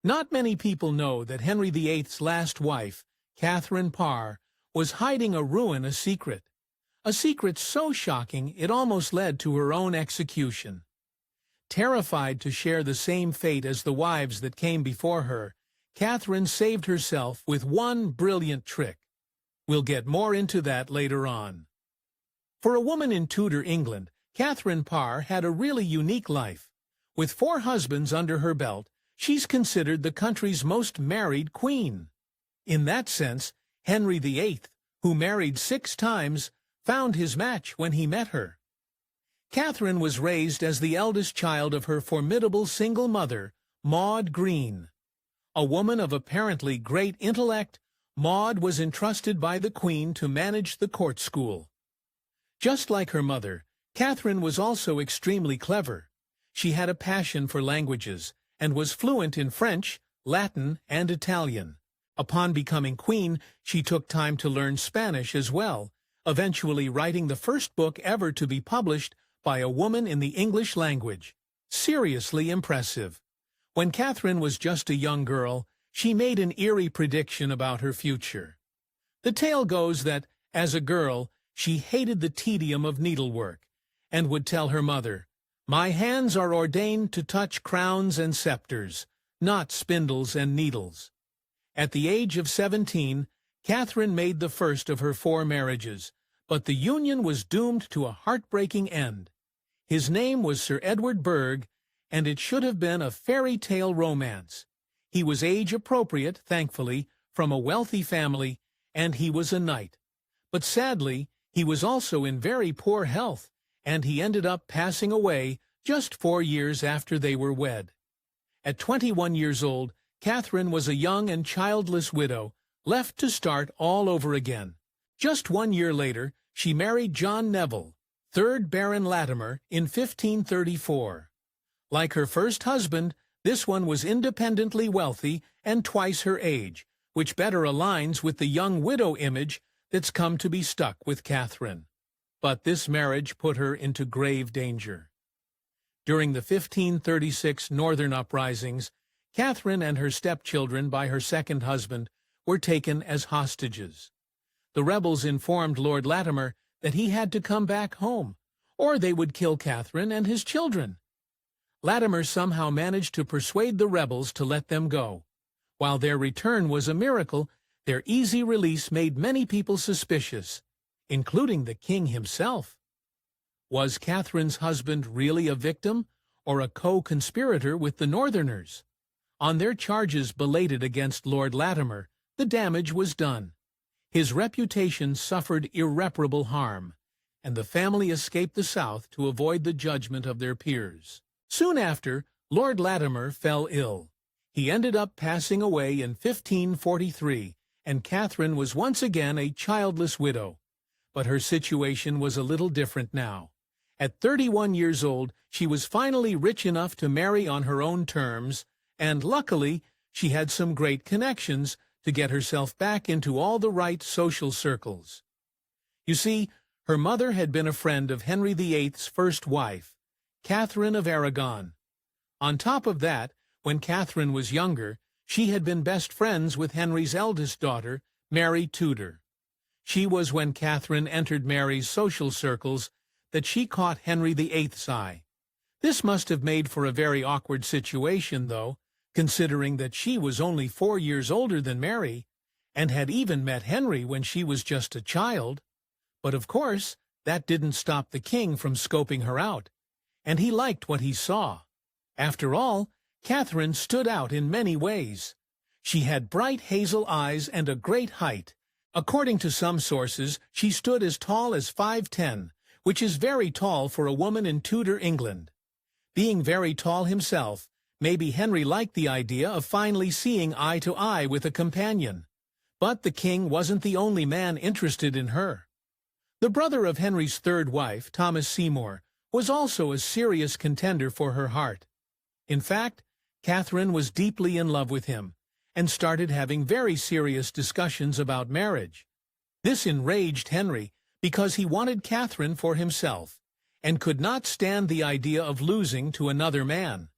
Not many people know that Henry VIII's last wife, Katherine Parr, was hiding a ruin a secret so shocking it almost led to her own execution. Terrified to share the same fate as the wives that came before her, Katherine saved herself with one brilliant trick. We'll get more into that later on. For a woman in Tudor England, Katherine Parr had a really unique life. With 4 husbands under her belt, she's considered the country's most married queen. In that sense, Henry VIII, who married 6 times, found his match when he met her. Katherine was raised as the eldest child of her formidable single mother, Maud Green. A woman of apparently great intellect, Maud was entrusted by the Queen to manage the court school. Just like her mother, Katherine was also extremely clever. She had a passion for languages and was fluent in French, Latin, and Italian. Upon becoming queen, she took time to learn Spanish as well, eventually writing the first book ever to be published by a woman in the English language. Seriously impressive. When Katherine was just a young girl, she made an eerie prediction about her future. The tale goes that, as a girl, she hated the tedium of needlework, and would tell her mother, "My hands are ordained to touch crowns and scepters, not spindles and needles." At the age of 17, Katherine made the first of her 4 marriages, but the union was doomed to a heartbreaking end. His name was Sir Edward Berg, and it should have been a fairy tale romance. He was age-appropriate, thankfully, from a wealthy family, and he was a knight. But sadly, he was also in very poor health, and he ended up passing away just 4 years after they were wed. At 21 years old, Katherine was a young and childless widow, left to start all over again. Just 1 year later, she married John Neville, 3rd Baron Latimer, in 1534. Like her first husband, this one was independently wealthy and twice her age, which better aligns with the young widow image that's come to be stuck with Katherine. But this marriage put her into grave danger. During the 1536 Northern uprisings, Katherine and her stepchildren by her second husband were taken as hostages. The rebels informed Lord Latimer that he had to come back home, or they would kill Katherine and his children. Latimer somehow managed to persuade the rebels to let them go. While their return was a miracle, their easy release made many people suspicious, including the king himself. Was Katherine's husband really a victim, or a co-conspirator with the Northerners? On their charges belated against Lord Latimer, the damage was done. His reputation suffered irreparable harm, and the family escaped the South to avoid the judgment of their peers. Soon after, Lord Latimer fell ill. He ended up passing away in 1543, and Katherine was once again a childless widow. But her situation was a little different now. At 31 years old, she was finally rich enough to marry on her own terms, and luckily, she had some great connections to get herself back into all the right social circles. You see, her mother had been a friend of Henry VIII's first wife, Catherine of Aragon. On top of that, when Katherine was younger, she had been best friends with Henry's eldest daughter, Mary Tudor. She was when Katherine entered Mary's social circles that she caught Henry VIII's eye. This must have made for a very awkward situation, though, considering that she was only 4 years older than Mary, and had even met Henry when she was just a child. But of course, that didn't stop the king from scoping her out, and he liked what he saw. After all, Katherine stood out in many ways. She had bright hazel eyes and a great height. According to some sources, she stood as tall as 5'10", which is very tall for a woman in Tudor England. Being very tall himself, maybe Henry liked the idea of finally seeing eye to eye with a companion. But the king wasn't the only man interested in her. The brother of Henry's third wife, Thomas Seymour, was also a serious contender for her heart. In fact, Katherine was deeply in love with him, and started having very serious discussions about marriage. This enraged Henry because he wanted Katherine for himself, and could not stand the idea of losing to another man.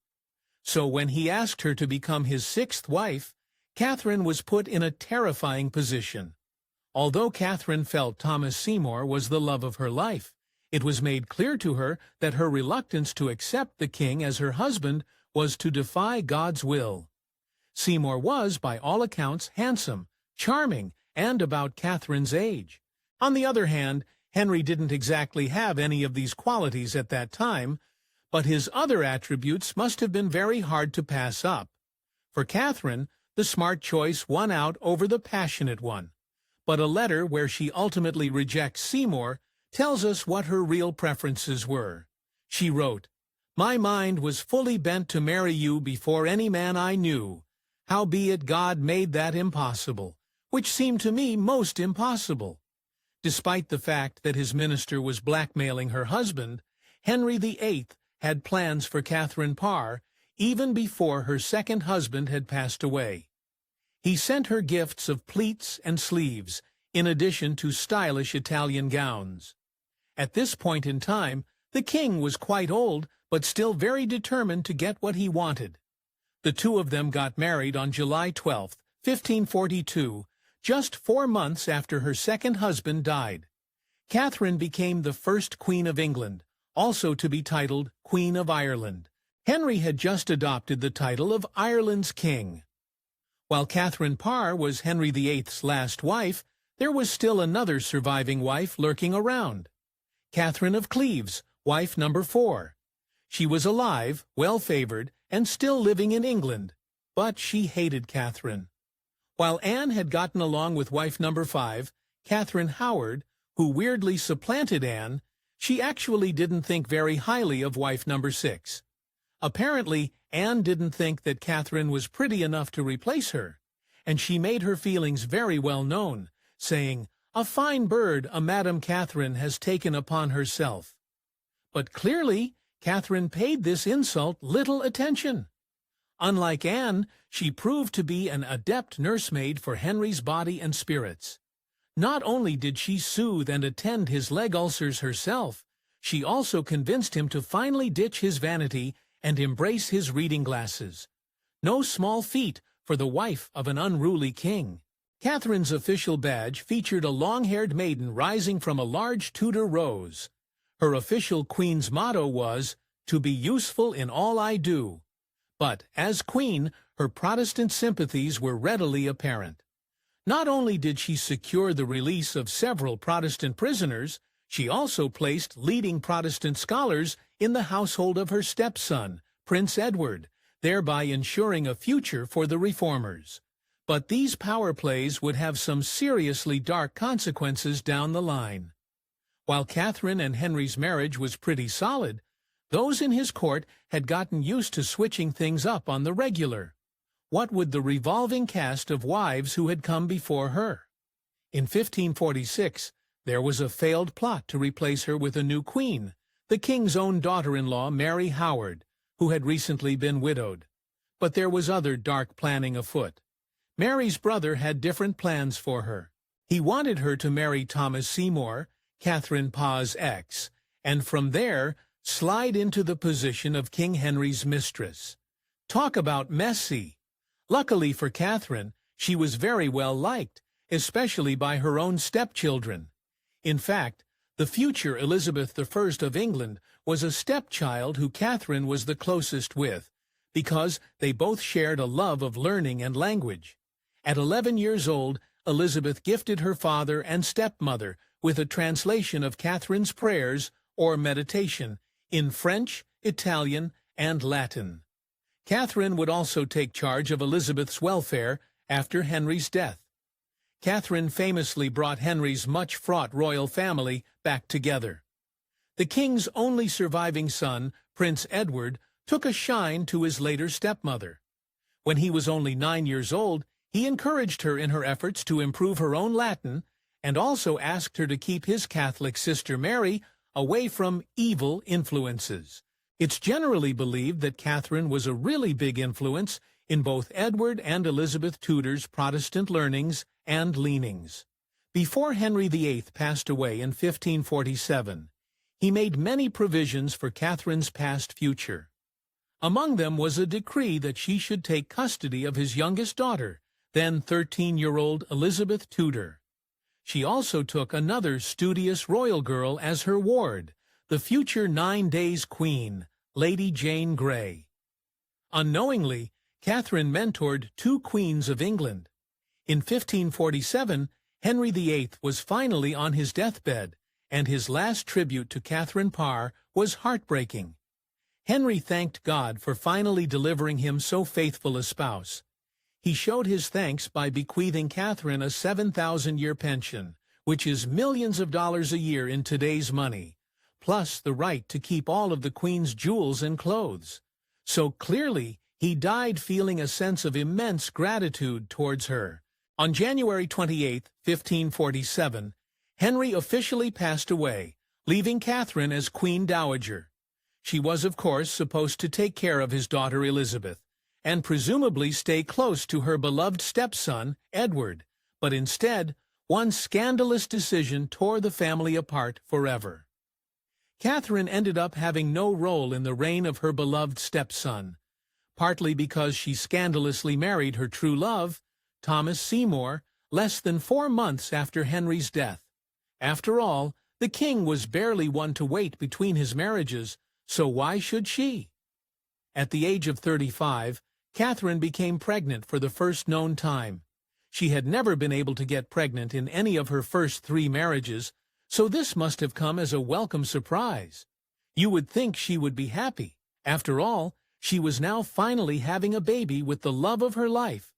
So when he asked her to become his sixth wife, Katherine was put in a terrifying position. Although Katherine felt Thomas Seymour was the love of her life, it was made clear to her that her reluctance to accept the king as her husband was to defy God's will. Seymour was, by all accounts, handsome, charming, and about Katherine's age. On the other hand, Henry didn't exactly have any of these qualities at that time, but his other attributes must have been very hard to pass up. For Katherine, the smart choice won out over the passionate one. But a letter where she ultimately rejects Seymour tells us what her real preferences were. She wrote, "My mind was fully bent to marry you before any man I knew. Howbeit God made that impossible, which seemed to me most impossible." Despite the fact that his minister was blackmailing her husband, Henry VIII had plans for Katherine Parr even before her second husband had passed away. He sent her gifts of pleats and sleeves, in addition to stylish Italian gowns. At this point in time, the king was quite old, but still very determined to get what he wanted. The two of them got married on July 12, 1542, just 4 months after her second husband died. Katherine became the first Queen of England, also to be titled Queen of Ireland. Henry had just adopted the title of Ireland's king. While Katherine Parr was Henry VIII's last wife, there was still another surviving wife lurking around. Catherine of Cleves, wife number 4. She was alive, well-favored, and still living in England, but she hated Katherine. While Anne had gotten along with wife number 5, Catherine Howard, who weirdly supplanted Anne, she actually didn't think very highly of wife number 6. Apparently, Anne didn't think that Catherine was pretty enough to replace her, and she made her feelings very well known, saying, "A fine bird a Madame Catherine has taken upon herself." But clearly, Catherine paid this insult little attention. Unlike Anne, she proved to be an adept nursemaid for Henry's body and spirits. Not only did she soothe and attend his leg ulcers herself, she also convinced him to finally ditch his vanity and embrace his reading glasses. No small feat for the wife of an unruly king. Catherine's official badge featured a long-haired maiden rising from a large Tudor rose. Her official queen's motto was, "To be useful in all I do." But, as queen, her Protestant sympathies were readily apparent. Not only did she secure the release of several Protestant prisoners, she also placed leading Protestant scholars in the household of her stepson, Prince Edward, thereby ensuring a future for the reformers. But these power plays would have some seriously dark consequences down the line. While Catherine and Henry's marriage was pretty solid, those in his court had gotten used to switching things up on the regular. What would the revolving cast of wives who had come before her? In 1546, there was a failed plot to replace her with a new queen, the king's own daughter-in-law, Mary Howard, who had recently been widowed. But there was other dark planning afoot. Mary's brother had different plans for her. He wanted her to marry Thomas Seymour, Katherine Parr's ex, and from there slide into the position of King Henry's mistress. Talk about messy! Luckily for Catherine, she was very well liked, especially by her own stepchildren. In fact, the future Elizabeth I of England was a stepchild who Catherine was the closest with, because they both shared a love of learning and language. At 11 years old, Elizabeth gifted her father and stepmother with a translation of Catherine's prayers, or meditation, in French, Italian, and Latin. Catherine would also take charge of Elizabeth's welfare after Henry's death. Catherine famously brought Henry's much-fraught royal family back together. The king's only surviving son, Prince Edward, took a shine to his later stepmother. When he was only 9 years old, he encouraged her in her efforts to improve her own Latin and also asked her to keep his Catholic sister Mary away from evil influences. It's generally believed that Catherine was a really big influence in both Edward and Elizabeth Tudor's Protestant learnings and leanings. Before Henry VIII passed away in 1547, he made many provisions for Catherine's past future. Among them was a decree that she should take custody of his youngest daughter, then 13-year-old Elizabeth Tudor. She also took another studious royal girl as her ward, the future 9 Days Queen, Lady Jane Grey. Unknowingly, Catherine mentored 2 queens of England. In 1547, Henry VIII was finally on his deathbed, and his last tribute to Katherine Parr was heartbreaking. Henry thanked God for finally delivering him so faithful a spouse. He showed his thanks by bequeathing Catherine a 7,000-year pension, which is millions of dollars a year in today's money, plus the right to keep all of the Queen's jewels and clothes. So clearly, he died feeling a sense of immense gratitude towards her. On January 28, 1547, Henry officially passed away, leaving Catherine as Queen Dowager. She was, of course, supposed to take care of his daughter Elizabeth, and presumably stay close to her beloved stepson, Edward, but instead, one scandalous decision tore the family apart forever. Catherine ended up having no role in the reign of her beloved stepson, partly because she scandalously married her true love, Thomas Seymour, less than 4 months after Henry's death. After all, the king was barely one to wait between his marriages, so why should she? At the age of 35, Catherine became pregnant for the first known time. She had never been able to get pregnant in any of her first 3 marriages, so this must have come as a welcome surprise. You would think she would be happy. After all, she was now finally having a baby with the love of her life.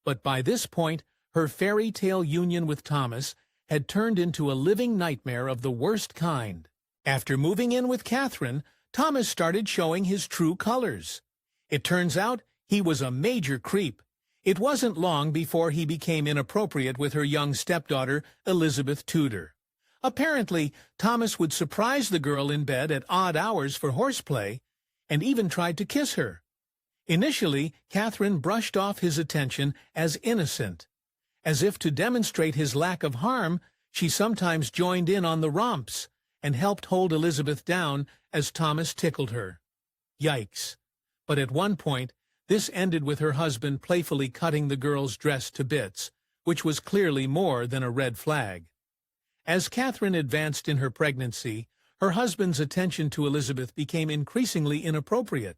But by this point, her fairy tale union with Thomas had turned into a living nightmare of the worst kind. After moving in with Catherine, Thomas started showing his true colors. It turns out he was a major creep. It wasn't long before he became inappropriate with her young stepdaughter, Elizabeth Tudor. Apparently, Thomas would surprise the girl in bed at odd hours for horseplay, and even tried to kiss her. Initially, Catherine brushed off his attention as innocent. As if to demonstrate his lack of harm, she sometimes joined in on the romps and helped hold Elizabeth down as Thomas tickled her. Yikes. But at one point, this ended with her husband playfully cutting the girl's dress to bits, which was clearly more than a red flag. As Catherine advanced in her pregnancy, her husband's attention to Elizabeth became increasingly inappropriate,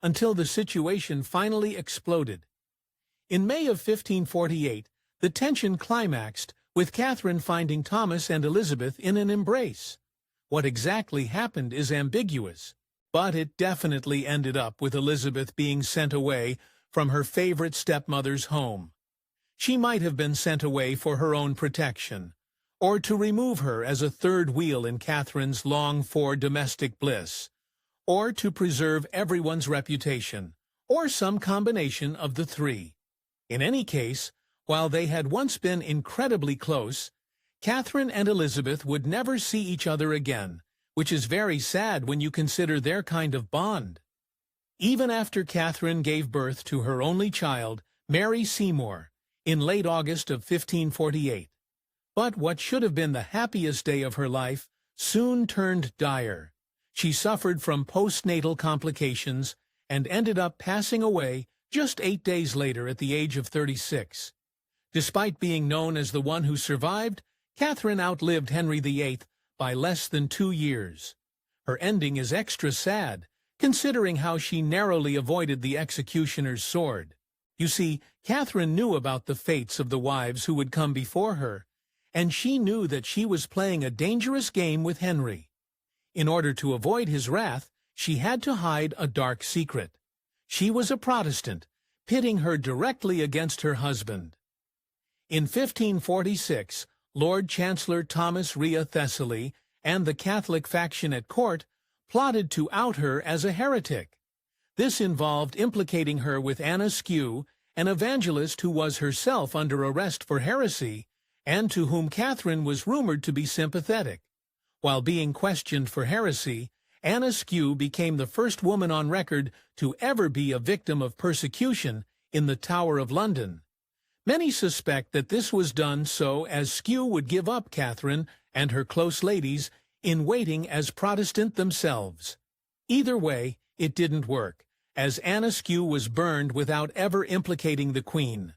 until the situation finally exploded. In May of 1548, the tension climaxed, with Catherine finding Thomas and Elizabeth in an embrace. What exactly happened is ambiguous, but it definitely ended up with Elizabeth being sent away from her favorite stepmother's home. She might have been sent away for her own protection, or to remove her as a third wheel in Catherine's longed-for domestic bliss, or to preserve everyone's reputation, or some combination of the 3. In any case, while they had once been incredibly close, Catherine and Elizabeth would never see each other again, which is very sad when you consider their kind of bond. Even after Catherine gave birth to her only child, Mary Seymour, in late August of 1548. But what should have been the happiest day of her life soon turned dire. She suffered from postnatal complications and ended up passing away just 8 days later at the age of 36. Despite being known as the one who survived, Catherine outlived Henry VIII by less than 2 years. Her ending is extra sad, considering how she narrowly avoided the executioner's sword. You see, Catherine knew about the fates of the wives who would come before her, and she knew that she was playing a dangerous game with Henry. In order to avoid his wrath, she had to hide a dark secret. She was a Protestant, pitting her directly against her husband. In 1546, Lord Chancellor Thomas Rea Thessaly and the Catholic faction at court plotted to out her as a heretic. This involved implicating her with Anna Skew, an evangelist who was herself under arrest for heresy, and to whom Catherine was rumored to be sympathetic. While being questioned for heresy, Anna Skew became the first woman on record to ever be a victim of persecution in the Tower of London. Many suspect that this was done so as Skew would give up Catherine and her close ladies in waiting as Protestant themselves. Either way, it didn't work, as Anaskew was burned without ever implicating the Queen.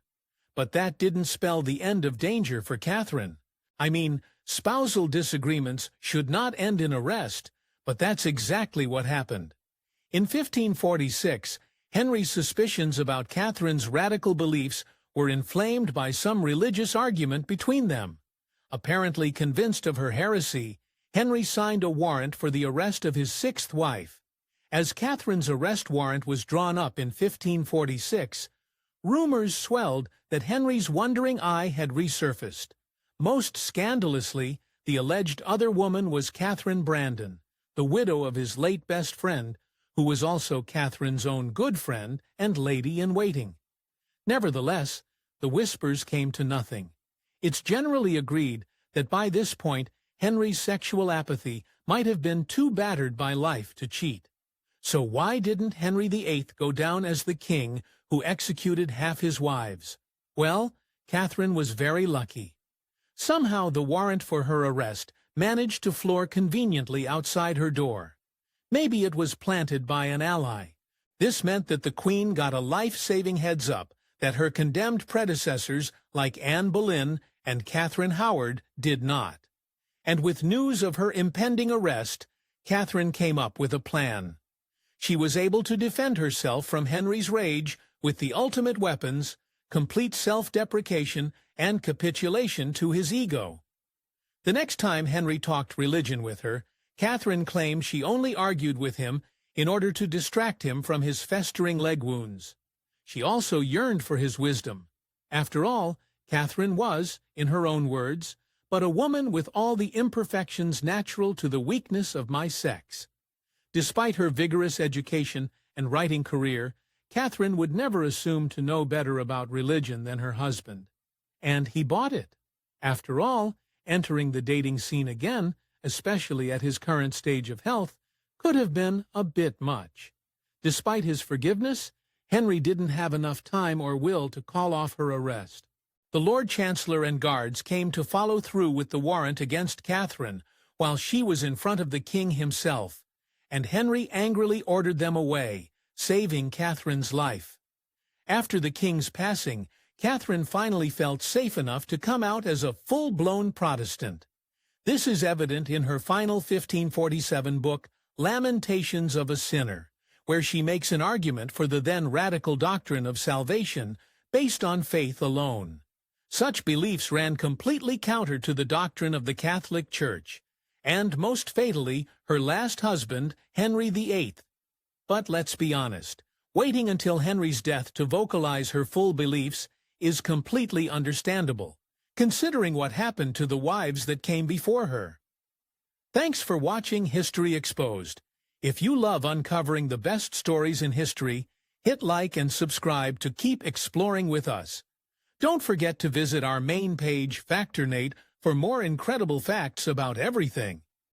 But that didn't spell the end of danger for Catherine. I mean, spousal disagreements should not end in arrest, but that's exactly what happened. In 1546, Henry's suspicions about Catherine's radical beliefs were inflamed by some religious argument between them. Apparently convinced of her heresy, Henry signed a warrant for the arrest of his sixth wife. As Catherine's arrest warrant was drawn up in 1546, rumors swelled that Henry's wandering eye had resurfaced. Most scandalously, the alleged other woman was Catherine Brandon, the widow of his late best friend, who was also Catherine's own good friend and lady-in-waiting. Nevertheless, the whispers came to nothing. It's generally agreed that by this point Henry's sexual apathy might have been too battered by life to cheat. So why didn't Henry VIII go down as the king who executed half his wives? Well, Catherine was very lucky. Somehow the warrant for her arrest managed to floor conveniently outside her door. Maybe it was planted by an ally. This meant that the Queen got a life-saving heads-up that her condemned predecessors like Anne Boleyn and Catherine Howard did not. And with news of her impending arrest, Catherine came up with a plan. She was able to defend herself from Henry's rage with the ultimate weapons, complete self-deprecation and capitulation to his ego. The next time Henry talked religion with her, Catherine claimed she only argued with him in order to distract him from his festering leg wounds. She also yearned for his wisdom. After all, Catherine was, in her own words, but a woman with all the imperfections natural to the weakness of my sex. Despite her vigorous education and writing career, Catherine would never assume to know better about religion than her husband. And he bought it. After all, entering the dating scene again, especially at his current stage of health, could have been a bit much. Despite his forgiveness, Henry didn't have enough time or will to call off her arrest. The Lord Chancellor and guards came to follow through with the warrant against Catherine while she was in front of the king himself, and Henry angrily ordered them away, saving Catherine's life. After the king's passing, Catherine finally felt safe enough to come out as a full-blown Protestant. This is evident in her final 1547 book, Lamentations of a Sinner, where she makes an argument for the then radical doctrine of salvation based on faith alone. Such beliefs ran completely counter to the doctrine of the Catholic Church, and most fatally, her last husband, Henry VIII. But let's be honest, waiting until Henry's death to vocalize her full beliefs is completely understandable, considering what happened to the wives that came before her. Thanks for watching History Exposed. If you love uncovering the best stories in history, hit like and subscribe to keep exploring with us. Don't forget to visit our main page, Factornate, for more incredible facts about everything.